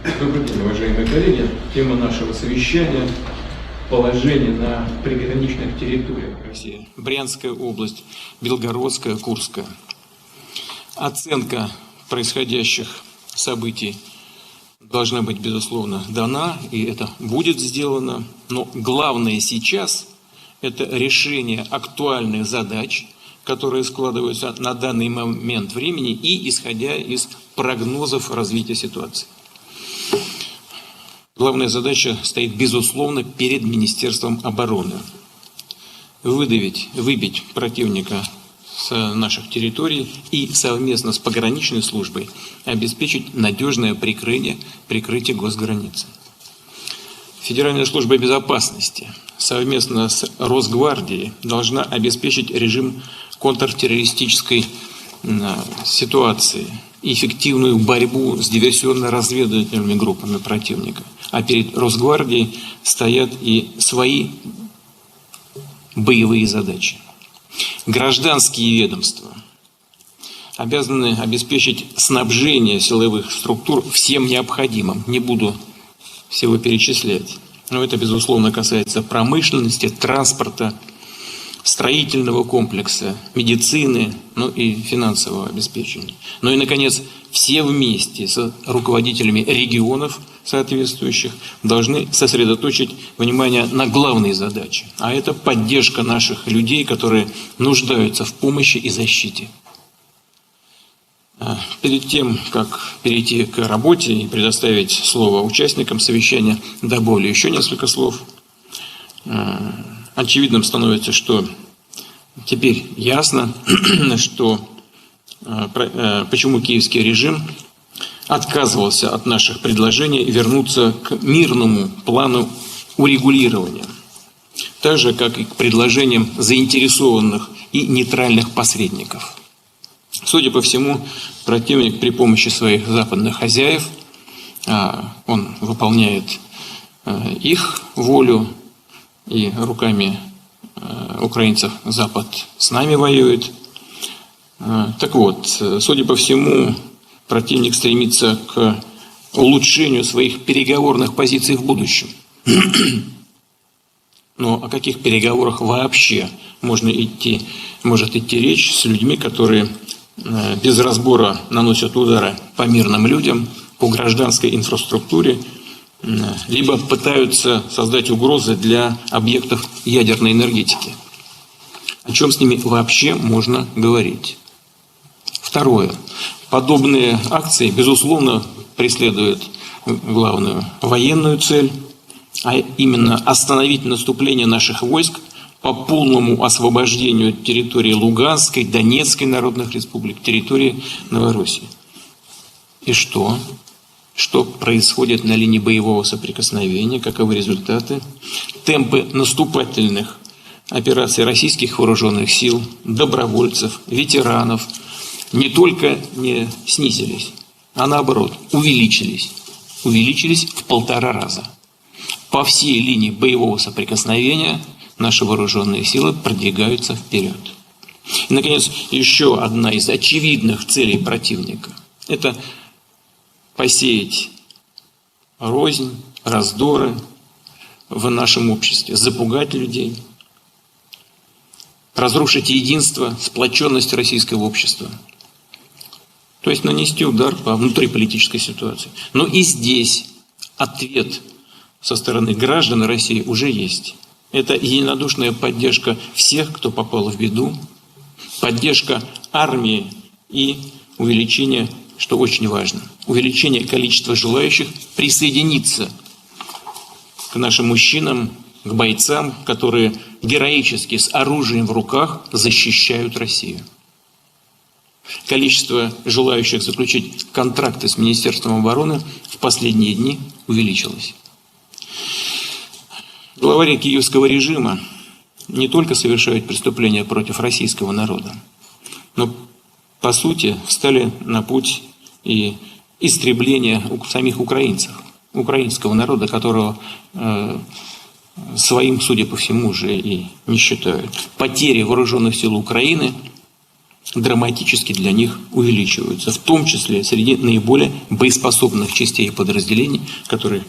Добрый день, уважаемые коллеги. Тема нашего совещания – положение на приграничных территориях России. Брянская область, Белгородская, Курская. Оценка происходящих событий должна быть, безусловно, дана, и это будет сделано. Но главное сейчас – это решение актуальных задач, которые складываются на данный момент времени и исходя из прогнозов развития ситуации. Главная задача стоит, безусловно, перед Министерством обороны. Выбить противника с наших территорий и совместно с пограничной службой обеспечить надежное прикрытие госграницы. Федеральная служба безопасности совместно с Росгвардией должна обеспечить режим контртеррористической ситуации и эффективную борьбу с диверсионно-разведывательными группами противника. А перед Росгвардией стоят и свои боевые задачи. Гражданские ведомства обязаны обеспечить снабжение силовых структур всем необходимым. Не буду всего перечислять. Но это, безусловно, касается промышленности, транспорта, строительного комплекса, медицины, ну и финансового обеспечения. Ну и, наконец, все вместе с руководителями регионов соответствующих должны сосредоточить внимание на главной задаче, а это поддержка наших людей, которые нуждаются в помощи и защите. Перед тем, как перейти к работе и предоставить слово участникам совещания, добавлю еще несколько слов. Очевидным становится, что теперь ясно, что почему киевский режим отказывался от наших предложений вернуться к мирному плану урегулирования, так же, как и к предложениям заинтересованных и нейтральных посредников. Судя по всему, противник при помощи своих западных хозяев, он выполняет их волю, и руками украинцев Запад с нами воюет. Так вот, судя по всему, противник стремится к улучшению своих переговорных позиций в будущем. Но о каких переговорах вообще может идти речь с людьми, которые без разбора наносят удары по мирным людям, по гражданской инфраструктуре, либо пытаются создать угрозы для объектов ядерной энергетики? О чем с ними вообще можно говорить? Второе. Подобные акции, безусловно, преследуют главную военную цель, а именно остановить наступление наших войск по полному освобождению территории Луганской, Донецкой народных республик, территории Новороссии. И что? Что происходит на линии боевого соприкосновения, каковы результаты? Темпы наступательных операций российских вооруженных сил, добровольцев, ветеранов не только не снизились, а наоборот увеличились. Увеличились в 1,5 раза. По всей линии боевого соприкосновения наши вооруженные силы продвигаются вперед. И, наконец, еще одна из очевидных целей противника – это посеять рознь, раздоры в нашем обществе, запугать людей, разрушить единство, сплоченность российского общества. То есть нанести удар по внутриполитической ситуации. Но и здесь ответ со стороны граждан России уже есть. Это единодушная поддержка всех, кто попал в беду, поддержка армии и увеличение, что очень важно, увеличение количества желающих присоединиться к нашим мужчинам, к бойцам, которые героически с оружием в руках защищают Россию. Количество желающих заключить контракты с Министерством обороны в последние дни увеличилось. Главари киевского режима не только совершают преступления против российского народа, но по сути встали на путь и истребления самих украинцев, украинского народа, которого своим, судя по всему, уже и не считают. Потери вооруженных сил Украины драматически для них увеличиваются, в том числе среди наиболее боеспособных частей и подразделений, которые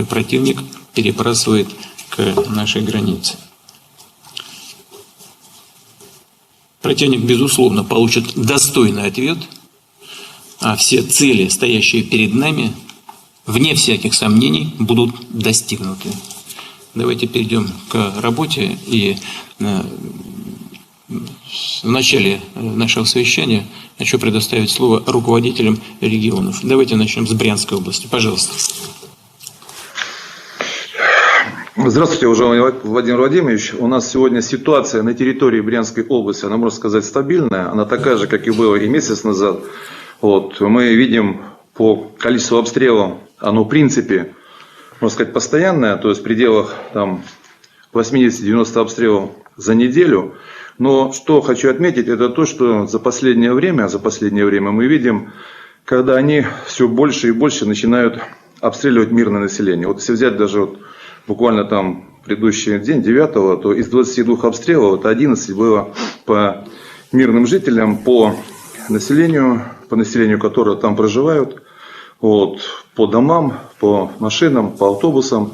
противник перебрасывает к нашей границе. Противник, безусловно, получит достойный ответ, а все цели, стоящие перед нами, вне всяких сомнений, будут достигнуты. Давайте перейдем к работе. И в начале нашего совещания хочу предоставить слово руководителям регионов. Давайте начнем с Брянской области. Пожалуйста. Здравствуйте, уважаемый Владимир Владимирович. У нас сегодня ситуация на территории Брянской области, она, можно сказать, стабильная. Она такая же, как и было и месяц назад. Мы видим по количеству обстрелов, оно в принципе, можно сказать, постоянное, то есть в пределах 80-90 обстрелов за неделю. Но что хочу отметить, это то, что за последнее время мы видим, когда они все больше и больше начинают обстреливать мирное население. Если взять даже буквально предыдущий день, 9-го, то из 22 обстрелов 11 было по мирным жителям, по населению, которое там проживают, по домам, по машинам, по автобусам.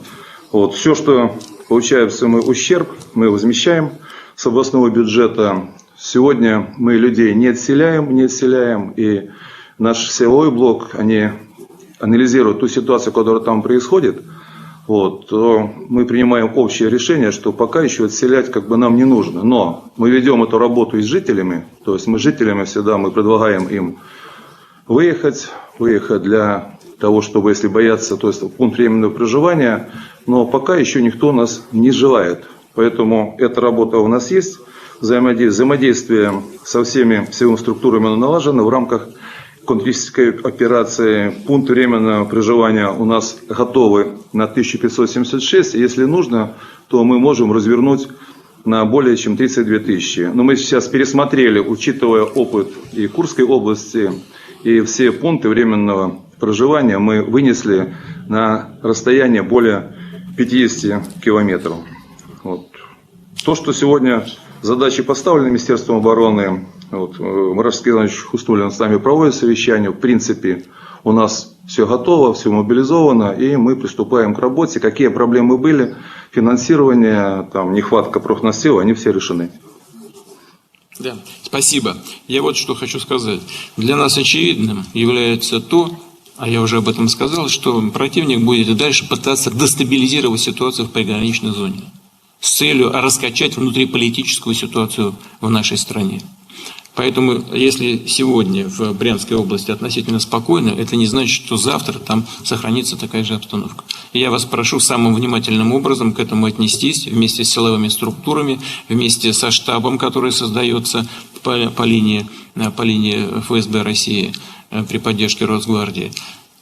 Все, что получается ущерб, мы возмещаем с областного бюджета. Сегодня мы людей не отселяем, и наш силовой блок, они анализируют ту ситуацию, которая там происходит. То мы принимаем общее решение, что пока еще отселять нам не нужно. Но мы ведем эту работу и с жителями, то есть мы жителями всегда предлагаем им выехать для того, чтобы, если боятся, то есть в пункт временного проживания, но пока еще никто нас не желает. Поэтому эта работа у нас есть, взаимодействие со всеми силовыми структурами налажено в рамках контртеррористической операции. Пункт временного проживания у нас готовы на 1576. Если нужно, то мы можем развернуть на более чем 32 тысячи. Но мы сейчас пересмотрели, учитывая опыт и Курской области, и все пункты временного проживания мы вынесли на расстояние более 50 километров. То, что сегодня задачи поставлены Министерством обороны, Марат Иванович Хуснуллин с нами проводит совещание. В принципе, у нас все готово, все мобилизовано, и мы приступаем к работе. Какие проблемы были, финансирование, нехватка профнастила, они все решены. Да, спасибо. Я что хочу сказать. Для нас очевидным является то, а я уже об этом сказал, что противник будет и дальше пытаться дестабилизировать ситуацию в приграничной зоне с целью раскачать внутриполитическую ситуацию в нашей стране. Поэтому, если сегодня в Брянской области относительно спокойно, это не значит, что завтра там сохранится такая же обстановка. И я вас прошу самым внимательным образом к этому отнестись, вместе с силовыми структурами, вместе со штабом, который создается по линии ФСБ России при поддержке Росгвардии.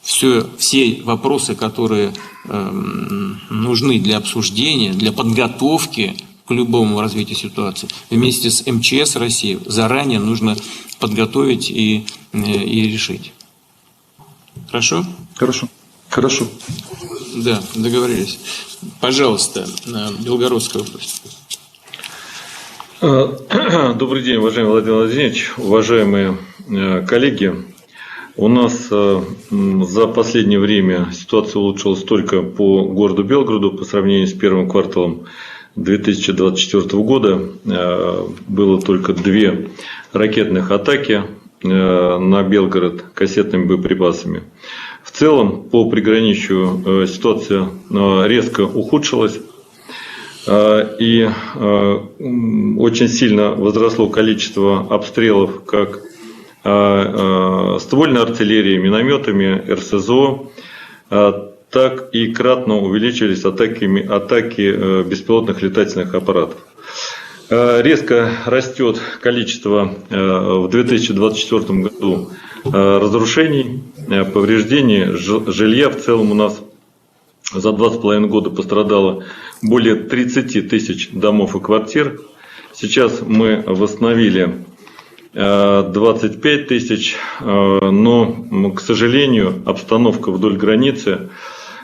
Все вопросы, которые нужны для обсуждения, для подготовки к любому развитию ситуации, вместе с МЧС России заранее нужно подготовить и решить. Хорошо? Хорошо. Да, договорились. Пожалуйста, Белгородская область. Добрый день, уважаемый Владимир Владимирович, уважаемые коллеги. У нас за последнее время ситуация улучшилась только по городу Белгороду по сравнению с первым кварталом 2024 года. Было только 2 ракетных атаки на Белгород кассетными боеприпасами. В целом по приграничью ситуация резко ухудшилась. И очень сильно возросло количество обстрелов как ствольной артиллерией, минометами, РСЗО, так и кратно увеличились атаки беспилотных летательных аппаратов. Резко растет количество в 2024 году разрушений, повреждений жилья. В целом у нас за 2,5 года пострадало более 30 тысяч домов и квартир. Сейчас мы восстановили 25 тысяч, но, к сожалению, обстановка вдоль границы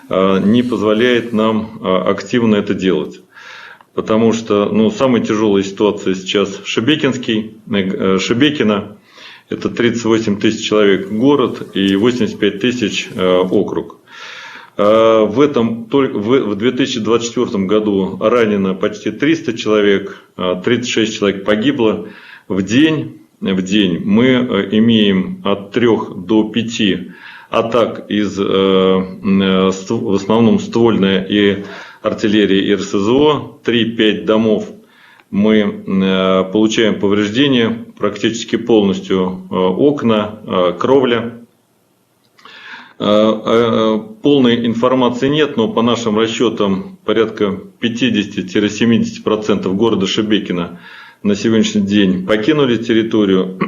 не позволяет нам активно это делать. потому что самая тяжелая ситуация сейчас Шебекино, это 38 тысяч человек город и 85 тысяч округ. В 2024 году ранено почти 300 человек, 36 человек погибло. В день мы имеем от 3 до 5 атак из в основном ствольная и артиллерия и РСЗО. 3-5 домов мы получаем повреждения, практически полностью окна, кровля. Полной информации нет, но по нашим расчетам порядка 50-70% города Шебекино на сегодняшний день покинули территорию.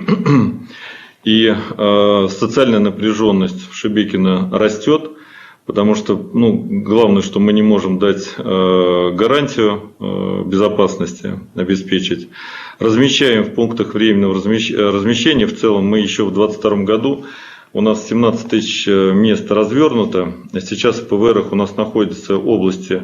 И социальная напряженность в Шебекино растет, потому что главное, что мы не можем дать гарантию безопасности, обеспечить. Размещаем в пунктах временного размещения. В целом мы еще в 2022 году, у нас 17 тысяч мест развернуто. Сейчас в ПВРах у нас находятся области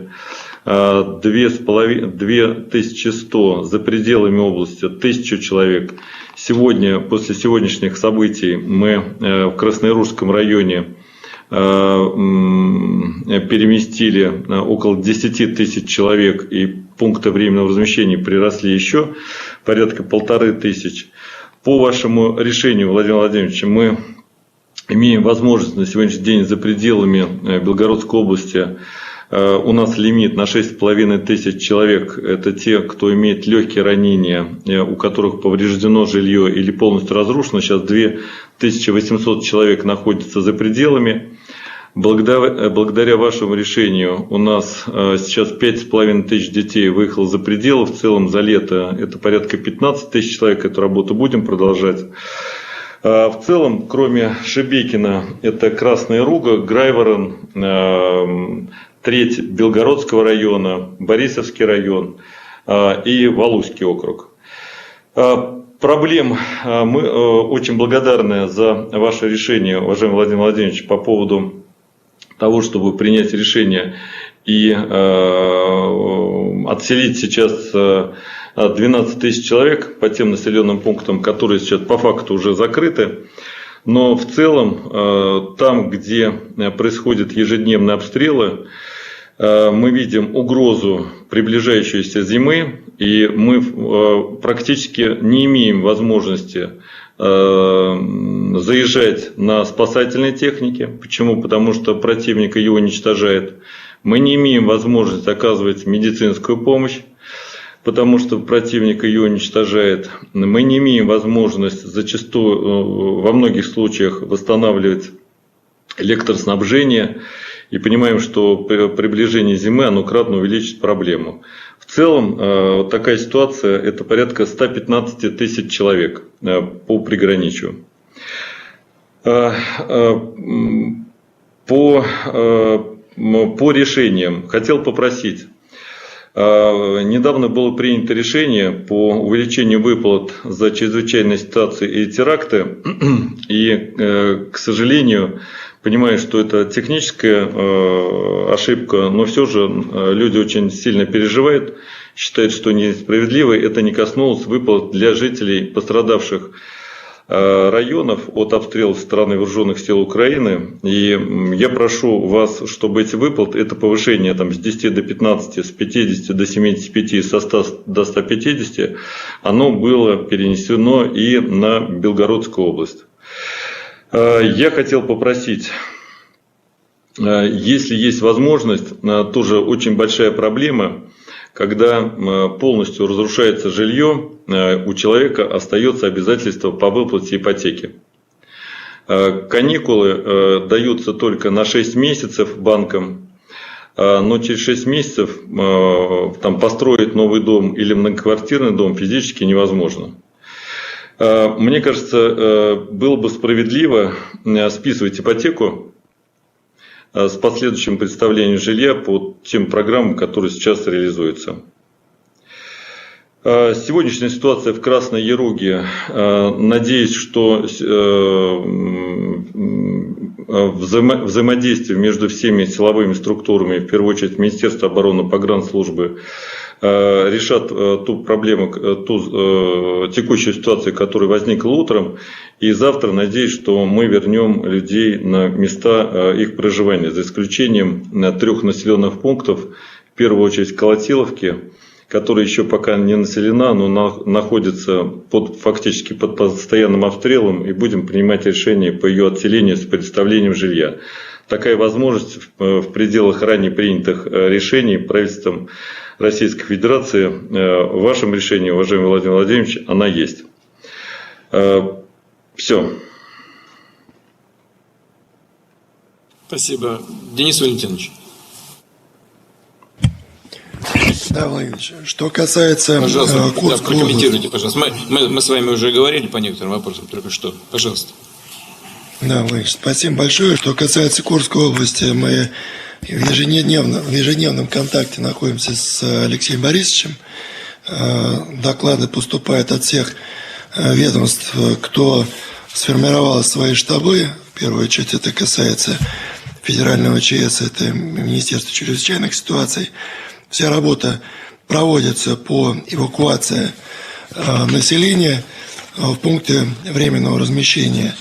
2100, за пределами области 1000 человек. Сегодня, после сегодняшних событий, мы в Краснояружском районе переместили около 10 тысяч человек, и пункты временного размещения приросли еще порядка 1500. По вашему решению, Владимир Владимирович, мы имеем возможность на сегодняшний день за пределами Белгородской области. У нас лимит на 6500 человек. Это те, кто имеет легкие ранения, у которых повреждено жилье или полностью разрушено. Сейчас 2800 человек находятся за пределами. Благодаря вашему решению у нас сейчас 5500 детей выехало за пределы. В целом за лето это порядка 15 тысяч человек. Эту работу будем продолжать. В целом, кроме Шебекина, это Красная Руга, Грайворон, треть Белгородского района, Борисовский район и Валуйский округ. Проблем мы очень благодарны за ваше решение, уважаемый Владимир Владимирович, по поводу того, чтобы принять решение и отселить сейчас 12 тысяч человек по тем населенным пунктам, которые сейчас по факту уже закрыты. Но в целом, там, где происходят ежедневные обстрелы, мы видим угрозу приближающейся зимы, и мы практически не имеем возможности заезжать на спасательные техники. Почему? Потому что противник ее уничтожает. Мы не имеем возможности оказывать медицинскую помощь, потому что противник ее уничтожает. Мы не имеем возможности зачастую, во многих случаях, восстанавливать электроснабжение. И понимаем, что при приближении зимы оно кратно увеличит проблему. В целом, вот такая ситуация, это порядка 115 тысяч человек по приграничью. По решениям хотел попросить. Недавно было принято решение по увеличению выплат за чрезвычайные ситуации и теракты. И, к сожалению, понимаю, что это техническая ошибка, но все же люди очень сильно переживают, считают, что несправедливо. Это не коснулось выплат для жителей пострадавших районов от обстрелов со стороны вооруженных сил Украины. И я прошу вас, чтобы эти выплаты, это повышение с 10 до 15, с 50 до 75, со 100 до 150, оно было перенесено и на Белгородскую область. Я хотел попросить, если есть возможность, тоже очень большая проблема, когда полностью разрушается жилье, у человека остается обязательство по выплате ипотеки. Каникулы даются только на 6 месяцев банкам, но через 6 месяцев построить новый дом или многоквартирный дом физически невозможно. Мне кажется, было бы справедливо списывать ипотеку с последующим предоставлением жилья по тем программам, которые сейчас реализуются. Сегодняшняя ситуация в Красной Яруге, надеюсь, что взаимодействие между всеми силовыми структурами, в первую очередь Министерство обороны, погранслужбы, решат ту проблему, ту текущую ситуацию, которая возникла утром. И завтра, надеюсь, что мы вернем людей на места их проживания, за исключением 3 населенных пунктов, в первую очередь Колотиловки, которая еще пока не населена, но находится фактически под постоянным обстрелом, и будем принимать решение по ее отселению с предоставлением жилья. Такая возможность в пределах ранее принятых решений правительством Российской Федерации, в вашем решении, уважаемый Владимир Владимирович, она есть. Все. Спасибо. Денис Валентинович. Да, Владимир Ильич, что касается Пожалуйста, Курской прокомментируйте, области. пожалуйста. Мы с вами уже говорили по некоторым вопросам, только что. Пожалуйста. Да, Владимир Ильич, спасибо большое. Что касается Курской области, мы в ежедневном контакте находимся с Алексеем Борисовичем. Доклады поступают от всех ведомств, кто сформировал свои штабы. В первую очередь это касается федерального ЧС, это Министерство чрезвычайных ситуаций. Вся работа проводится по эвакуации населения в пункты временного размещения.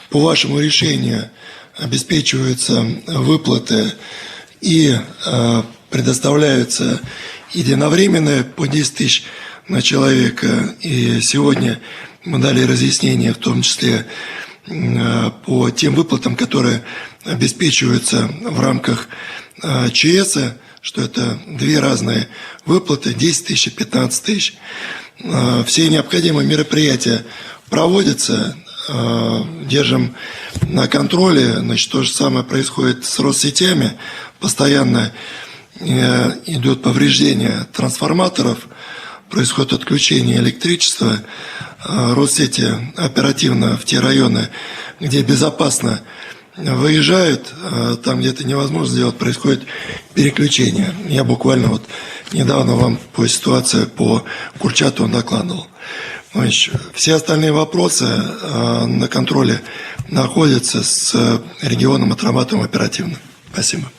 По вашему решению обеспечиваются выплаты и предоставляются единовременные по 10 тысяч на человека. И сегодня мы дали разъяснение, в том числе по тем выплатам, которые обеспечиваются в рамках ЧС, что это 2 разные выплаты, 10 тысяч и 15 тысяч. Все необходимые мероприятия проводятся, держим на контроле. Значит, то же самое происходит с Россетями. Постоянно идет повреждение трансформаторов, происходит отключение электричества. Россети оперативно в те районы, где безопасно, выезжают, там, где это невозможно сделать, происходит переключение. Я буквально недавно вам по ситуации по Курчатову докладывал. Значит, все остальные вопросы на контроле находятся с регионом, отрабатываем оперативно. Спасибо.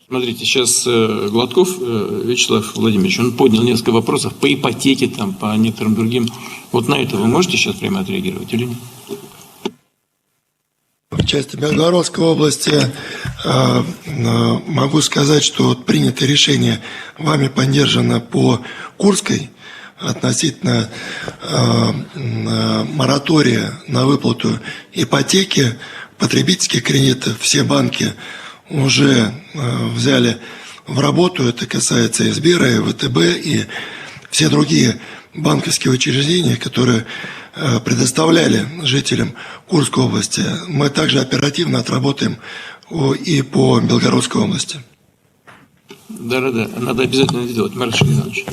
Смотрите, сейчас Гладков Вячеслав Владимирович, он поднял несколько вопросов по ипотеке, там, по некоторым другим. Вот на это вы можете сейчас прямо отреагировать или нет? В части Белгородской области могу сказать, что принято решение вами поддержано по Курской относительно моратория на выплату ипотеки, потребительских кредитов. Все банки уже взяли в работу, это касается и Сбера, и ВТБ, и все другие банковские учреждения, которые предоставляли жителям Курской области. Мы также оперативно отработаем и по Белгородской области. Да, надо обязательно сделать, Марат Иванович.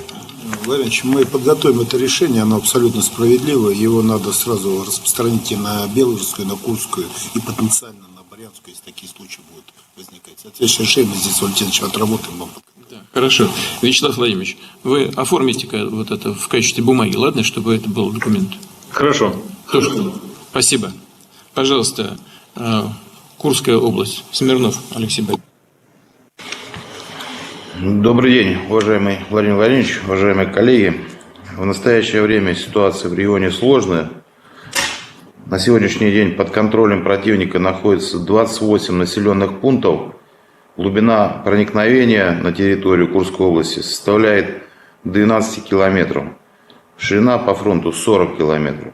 Владимир Ильич, мы подготовим это решение, оно абсолютно справедливое, его надо сразу распространить и на Белгородскую, и на Курскую, и потенциально на Брянскую, если такие случаи будут возникать. Соответствующее решение здесь, Валентинович, отработаем вам. Да, хорошо. Вячеслав Владимирович, вы оформите вот это в качестве бумаги, ладно, чтобы это был документ? Хорошо. Тоже. Спасибо. Пожалуйста, Курская область. Смирнов Алексей Борисович. Добрый день, уважаемый Владимир Владимирович, уважаемые коллеги. В настоящее время ситуация в регионе сложная. На сегодняшний день под контролем противника находится 28 населенных пунктов. Глубина проникновения на территорию Курской области составляет 12 километров. Ширина по фронту 40 километров.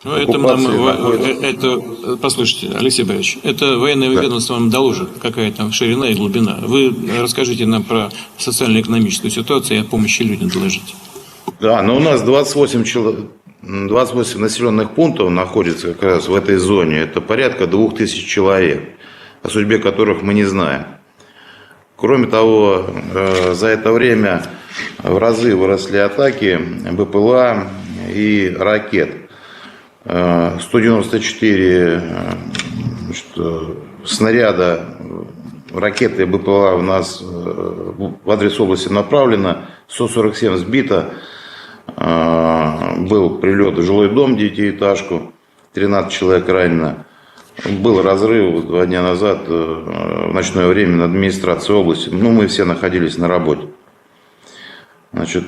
Ну, это, послушайте, Алексей Борисович, это военное ведомство вам доложит, какая там ширина и глубина. Вы расскажите нам про социально-экономическую ситуацию и о помощи людям доложите. Да, но у нас 28 населенных пунктов находится как раз в этой зоне. Это порядка 2000 человек, о судьбе которых мы не знаем. Кроме того, за это время в разы выросли атаки БПЛА и ракет. 194 снаряда, ракеты БПЛА у нас в адрес области направлено, 147 сбито. Был прилет в жилой дом, 9-этажку, 13 человек ранено. был разрыв 2 дня назад в ночное время на администрации области. Мы все находились на работе. Значит,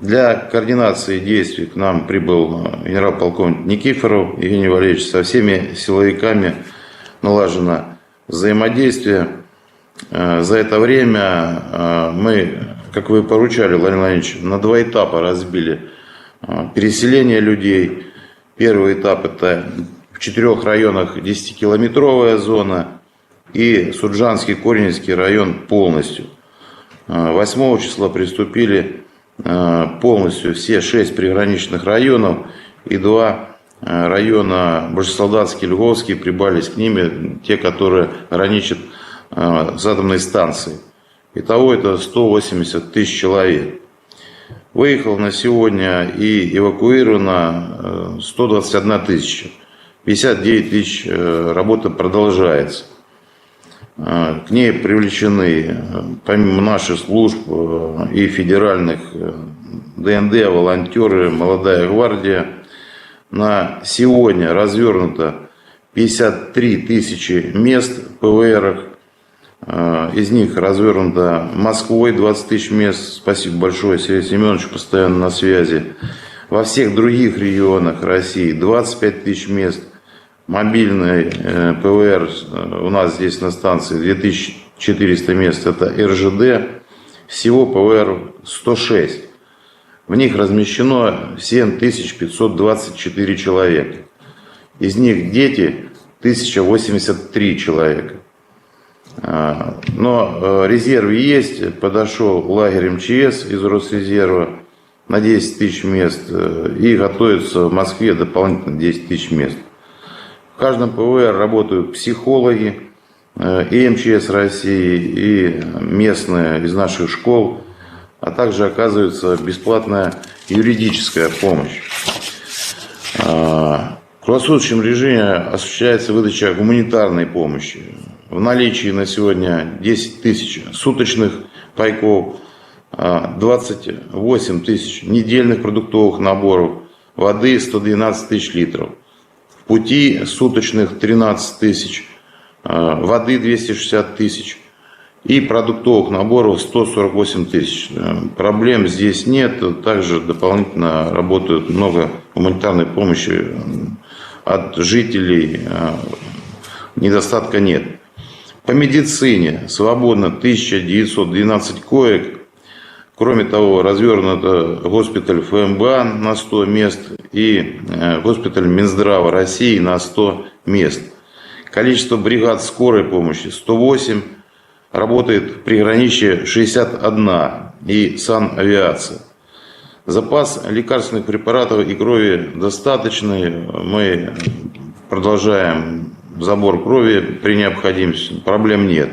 для координации действий к нам прибыл генерал-полковник Никифоров Евгений Валерьевич. Со всеми силовиками налажено взаимодействие. За это время мы, как вы поручали, Владимир Владимирович, на 2 этапа разбили переселение людей. Первый этап — это в 4 районах 10-километровая зона и Суджанский, Кореневский район полностью. 8 числа приступили полностью все 6 приграничных районов и 2 района Башсолдатский, Львовский прибавились к ними, те, которые граничат с атомной станцией. Итого это 180 тысяч человек. Выехал на сегодня и эвакуировано 121 тысяча. 59 тысяч работа продолжается. К ней привлечены, помимо наших служб и федеральных, ДНД, волонтеры, молодая гвардия. На сегодня развернуто 53 тысячи мест в ПВРах. Из них развернуто Москвой 20 тысяч мест. Спасибо большое, Сергей Семенович, постоянно на связи. Во всех других регионах России 25 тысяч мест. Мобильный ПВР у нас здесь на станции 2400 мест. Это РЖД. Всего ПВР 106. В них размещено 7524 человека. Из них дети 1083 человека. Но резерв есть. Подошел лагерь МЧС из Росрезерва на 10 тысяч мест. И готовится в Москве дополнительно 10 тысяч мест. В каждом ПВР работают психологи и МЧС России, и местные из наших школ, а также оказывается бесплатная юридическая помощь. В круглосуточном режиме осуществляется выдача гуманитарной помощи. В наличии на сегодня 10 тысяч суточных пайков, 28 тысяч недельных продуктовых наборов, воды 112 тысяч литров. В пути суточных 13 тысяч, воды 260 тысяч и продуктовых наборов 148 тысяч. Проблем здесь нет. Также дополнительно работают много гуманитарной помощи от жителей. Недостатка нет. По медицине свободно 1912 коек. Кроме того, развернут госпиталь ФМБА на 100 мест и госпиталь Минздрава России на 100 мест. Количество бригад скорой помощи 108, работает в приграничье 61 и санавиация. Запас лекарственных препаратов и крови достаточный. Мы продолжаем забор крови при необходимости, проблем нет.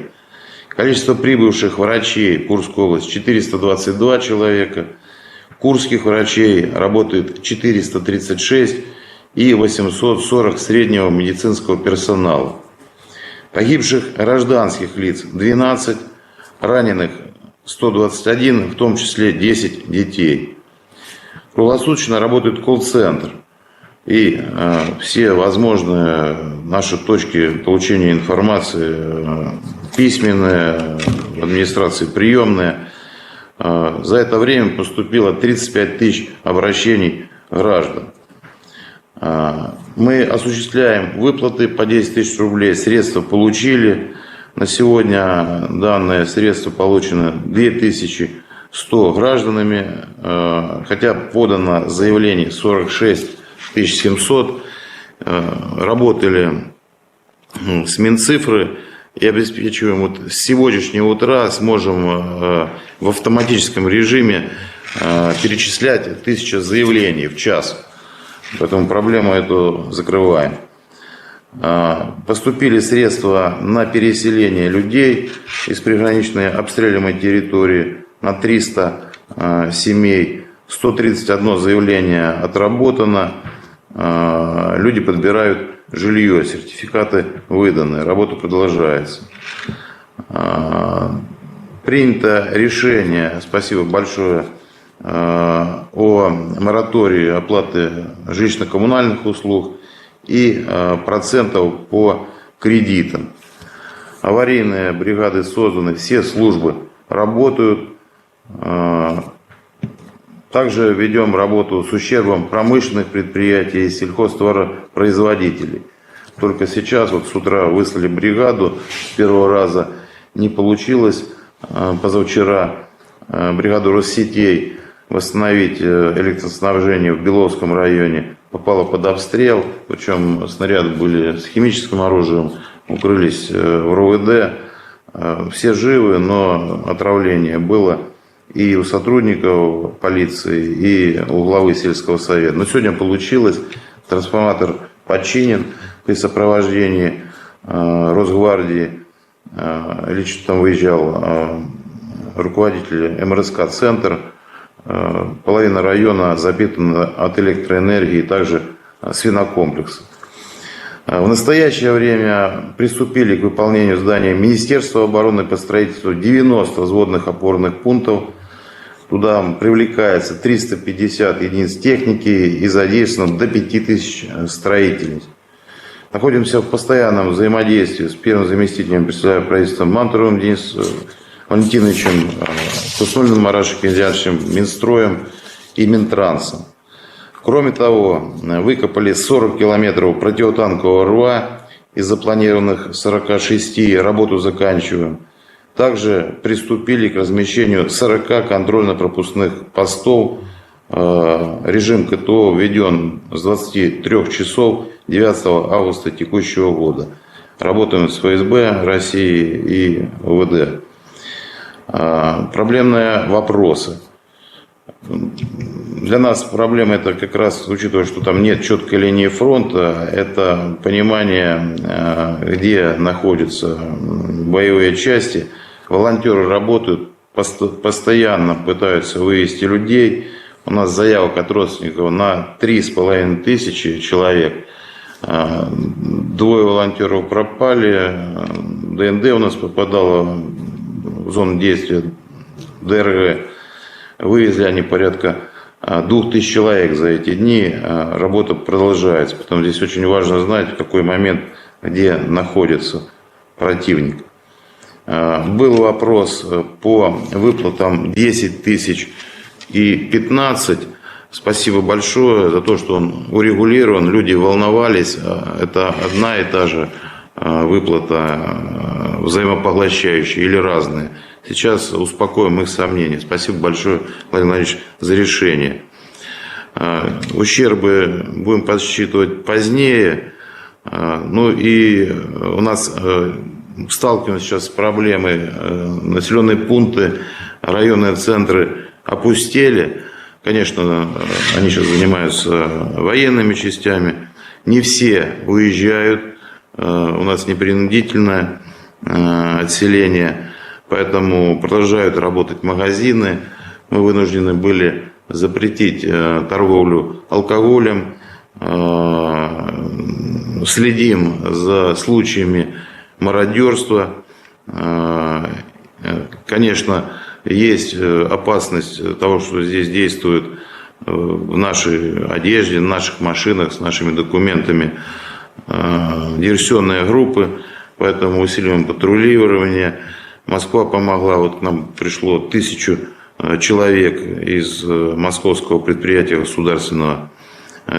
Количество прибывших врачей в Курскую область 422 человека. Курских врачей работает 436 и 840 среднего медицинского персонала. Погибших гражданских лиц 12, раненых 121, в том числе 10 детей. Круглосуточно работает колл-центр. И все возможные наши точки получения информации, письменные, в администрации приемные. За это время поступило 35 тысяч обращений граждан. Мы осуществляем выплаты по 10 тысяч рублей, средства получили. На сегодня данные средства получены 2100 гражданами, хотя подано заявлений 46 700. Работали с Минцифры и обеспечиваем вот с сегодняшнего утра сможем в автоматическом режиме перечислять 1000 заявлений в час. Поэтому проблему эту закрываем. Поступили средства на переселение людей из приграничной обстреливаемой территории на 300 семей. 131 заявление отработано. Люди подбирают жилье, сертификаты выданы, работа продолжается. Принято решение, спасибо большое, о моратории оплаты жилищно-коммунальных услуг и процентов по кредитам. Аварийные бригады созданы, все службы работают. Также ведем работу с ущербом промышленных предприятий и сельхозтоваропроизводителей. Только сейчас, вот с утра выслали бригаду, с первого раза не получилось, позавчера бригаду Россетей восстановить электроснабжение в Беловском районе попала под обстрел, причем снаряды были с химическим оружием, укрылись в РОВД, все живы, но отравление было и у сотрудников полиции, и у главы сельского совета. Но сегодня получилось, трансформатор починен при сопровождении Росгвардии, лично там выезжал руководитель МРСК-центр, половина района запитана от электроэнергии, также свинокомплекса. В настоящее время приступили к выполнению здания Министерства обороны по строительству 90 взводных опорных пунктов. Туда привлекается 350 единиц техники и задействовано до 5000 строителей. Находимся в постоянном взаимодействии с первым заместителем председателя правительства Мантуровым Денисом Валентиновичем, Хуснуллиным Марашем Кензяновичем, Минстроем и Минтрансом. Кроме того, выкопали 40 километров противотанкового рва из запланированных 46, работу заканчиваем. Также приступили к размещению 40 контрольно-пропускных постов. Режим КТО введен с 23 часов 9 августа текущего года. Работаем с ФСБ России и ОВД. Проблемные вопросы. Для нас проблема это как раз, учитывая, что там нет четкой линии фронта, это понимание, где находятся боевые части. Волонтеры работают, постоянно пытаются вывести людей. У нас заявок от родственников на 3500 человек. 2 волонтеров пропали, ДНД у нас попадало в зону действия ДРГ. Вывезли они порядка 2000 человек за эти дни. Работа продолжается. Поэтому здесь очень важно знать, в какой момент, где находится противник. Был вопрос по выплатам 10 тысяч и 15. Спасибо большое за то, что он урегулирован. Люди волновались. Это одна и та же выплата, взаимопоглощающая или разные. Сейчас успокоим их сомнения. Спасибо большое, Владимир Владимирович, за решение. Ущербы будем подсчитывать позднее. Ну и у нас сталкиваемся сейчас с проблемой. Населенные пункты, районные центры опустели. Конечно, они сейчас занимаются военными частями. Не все уезжают. У нас непринудительное отселение. Поэтому продолжают работать магазины. Мы вынуждены были запретить торговлю алкоголем. Следим за случаями мародерства. Конечно, есть опасность того, что здесь действуют в нашей одежде, в наших машинах, с нашими документами диверсионные группы. Поэтому усиливаем патрулирование. Москва помогла, вот к нам пришло 1000 человек из московского предприятия государственного.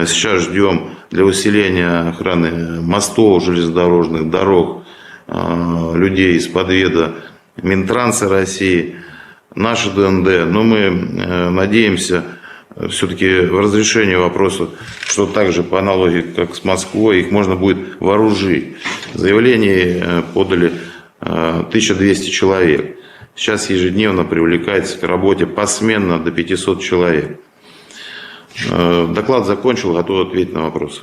Сейчас ждем для усиления охраны мостов, железнодорожных дорог, людей из подведа Минтранса России, наши ДНД. Но мы надеемся все-таки в разрешении вопроса, что также по аналогии, как с Москвой, их можно будет вооружить. Заявление подали 1200 человек. Сейчас ежедневно привлекается к работе посменно до 500 человек. Доклад закончил, готов ответить на вопросы.